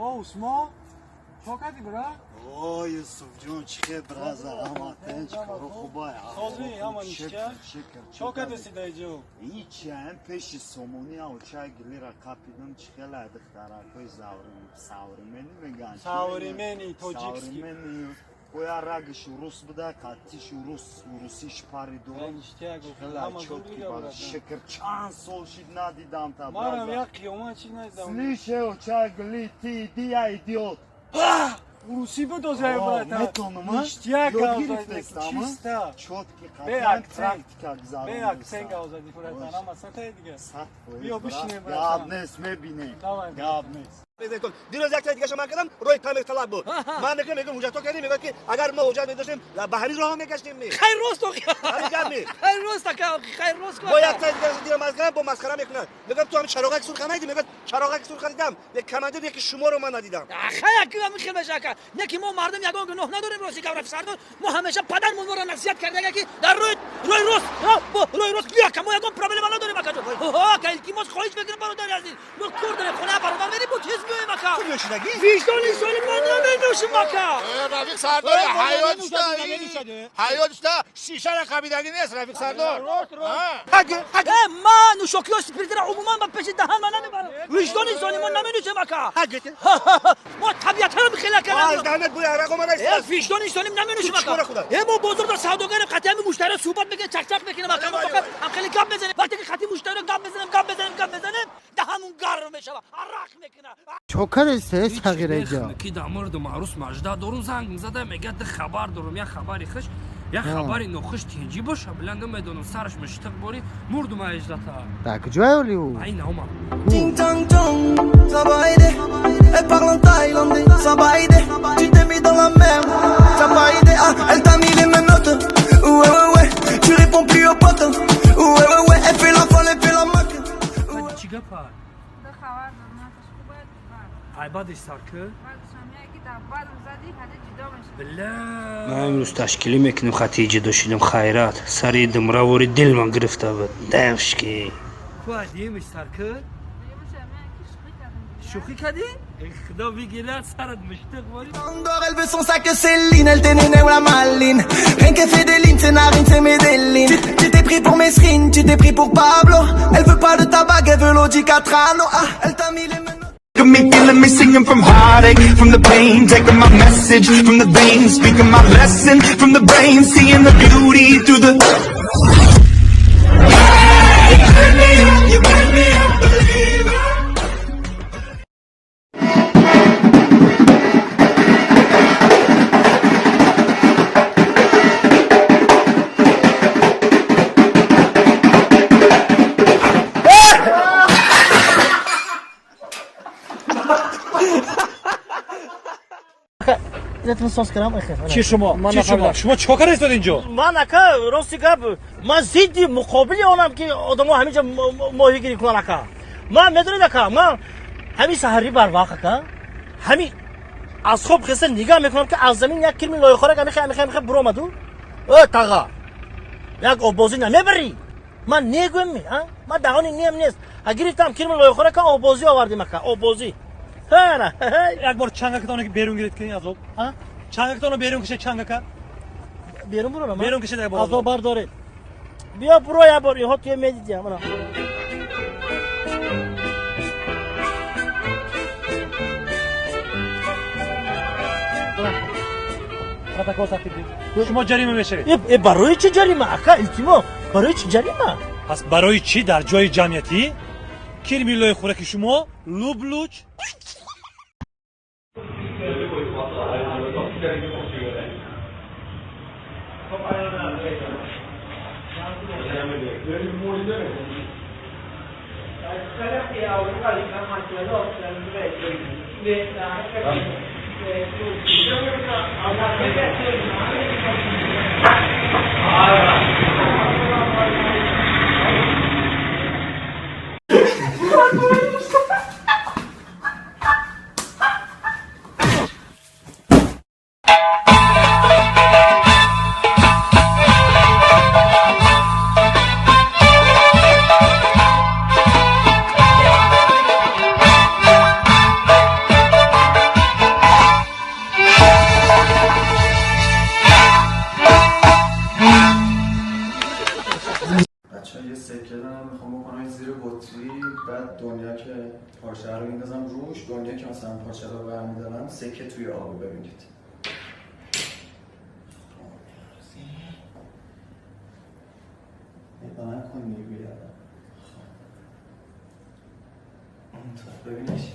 Osman. Çok hadi bra. Oy Yusuf Can çıkıyor biraz ama tenç kuru kubaya. Sazı aman işte. Çok hadi sidaycı. Hiç yani peşi somonu ya uçağa gelir kapıdan çıkıyorlardık tarakoy savrimeni mi gan? Savrimeni Tojikski. Savrimeni. Koya ragış Rus bu da katiş Rus iş parido. İşte ama çok kibar. Şeker çan sol şidna didam ta. Maram ya kıyoma çinay da. Слышь, uçağa gelir ti dia idiot. Rusi bu dozay brata. Metonu mu? İşte Чисто. Четкий контент, практика güzel. Be aksen gauza di brata ama satay dige. Sat. Yo bişine brata. Ya abnes me bine. Давай. Ya abnes. دیروز یک تا دیگه شما کردم روی کامل طلب بود من میگم اونجا تو کردی میگه که اگر ما اونجا می‌داشتیم بحری راه می‌گشتیم خیر روز تو خیر روز تا خیر روز با یک تا دیگه مسخره با مسخره میکنه میگم تو هم چراغک سرخ ندیدی میگه چراغک سرخ دیدم یک کمانده یک شما رو من ندیدم خیر کی میخوام بشکه نکی ما مردم یگان گناه نداریم روزی که افسردار ما همیشه پدرمون رو نصیحت کرده که در روی روز بیا که ما یگان پرابلم نداریم مکا ها که التماس خواهش بگیرم برادر عزیز ما کردن خونه برادر بدیم بود چیز میویم مکا تو نشونگی وجدانی سالی ما نمیدوشیم مکا رفیق سردار حیاتشتا شیشه را خبیدگی نیست رفیق سردار ما نوشاکی ها سپریده را عموما با پیش دهن من نمیبرم وجدان انسانی ما نمیدوشیم مکا ما طبیعت رو بخیله کردم از دهنت بوی عرق اومده است وجدان انسانی نمیدوشیم مکا ما بزرگ سوداگر قطعه مشتری صحبت میکنه چک میکنه مکا ما فقط هم خیلی گپ بزنیم وقتی که خطی مشتری گپ بزنیم دهنمون گرم میشه عرق میکنه çok karıştı Sagir'e. کی در مورد معروس مجده دارم زنگ میزده میگه ده خبر دارم یا خبری خوش یا خبری نخوش تیجی باشه بلند نمیدونم سرش مشتق باری مردم اجدتا Tak güzel oluyor. این اوما Ting tang tong, ça va aider. Elle parle en thaïlandais, ça va aider. Tu t'es mis dans la merde, ça va aider. Ah, elle t'a mis les mêmes notes. Ouais, ouais, ouais. Tu réponds plus aux potes. Ouais, ouais, ouais. Elle fait la folle, elle fait la maque. چی گپا عبادش سارکه من امروز تشکیلی میکنم خطیجه داشتیم خیرات سری دمراوری دل من گرفته بود دمشکی تو عدیمش سارکه شوخی کردی؟ خدا بگیرد سرت مشتق باری Andorre, elle veut son sac Céline. Elle t'est néné ou la maline. Rien qu'elle fait des lignes, c'est Narine, c'est Medellin. Tu t'es pris pour Mesrine, tu t'es pris pour Pablo. Elle veut pas de ta bague, elle veut l'Audi Catrano. Ah, elle t'a mis les mains. Me feeling me singing from heartache, from the pain, taking my message from the veins, speaking my lesson from the brain, seeing the beauty through the. You burn me up, believer. چی شما؟ چی شما؟ شما چیکار استاد اینجا؟ من اکا راستی گپ من ضد مقابل اونم که آدمو همینجا ماهیگیری کنن اکا من میدونید اکا من همین سحری بر وقت اکا همین از خواب خسته نگاه میکنم که از زمین یک کلمه لای خوره که میخوام برو آمدو تاغا یک آبازی نمیبری من نگویم می من دهانی نیم نیست گرفتم کلمه لای خوره که آبازی آوردیم اکا آبازی نه یک بار چنگکتانو که بیرون گیرید کنی از آب چنگکتانو بیرون کشه چنگکا بیرون برو بیرون کشه در از آب برداره بیا برو یا برو ها توی میدیدی همرا شما جریمه میشه برای چه جریمه اکا التیما برای چه جریمه پس برای چی در جای جمعیتی کلمه لای خوره که شما لوبلوچ سکه دارم میخوام بکنم زیر بطری، بعد دنیا که پارچه رو میندازم روش، دنیا که مثلا پارچه رو برمیدارم سکه توی آب ببینید. نگاه نکن میگویدم ببینش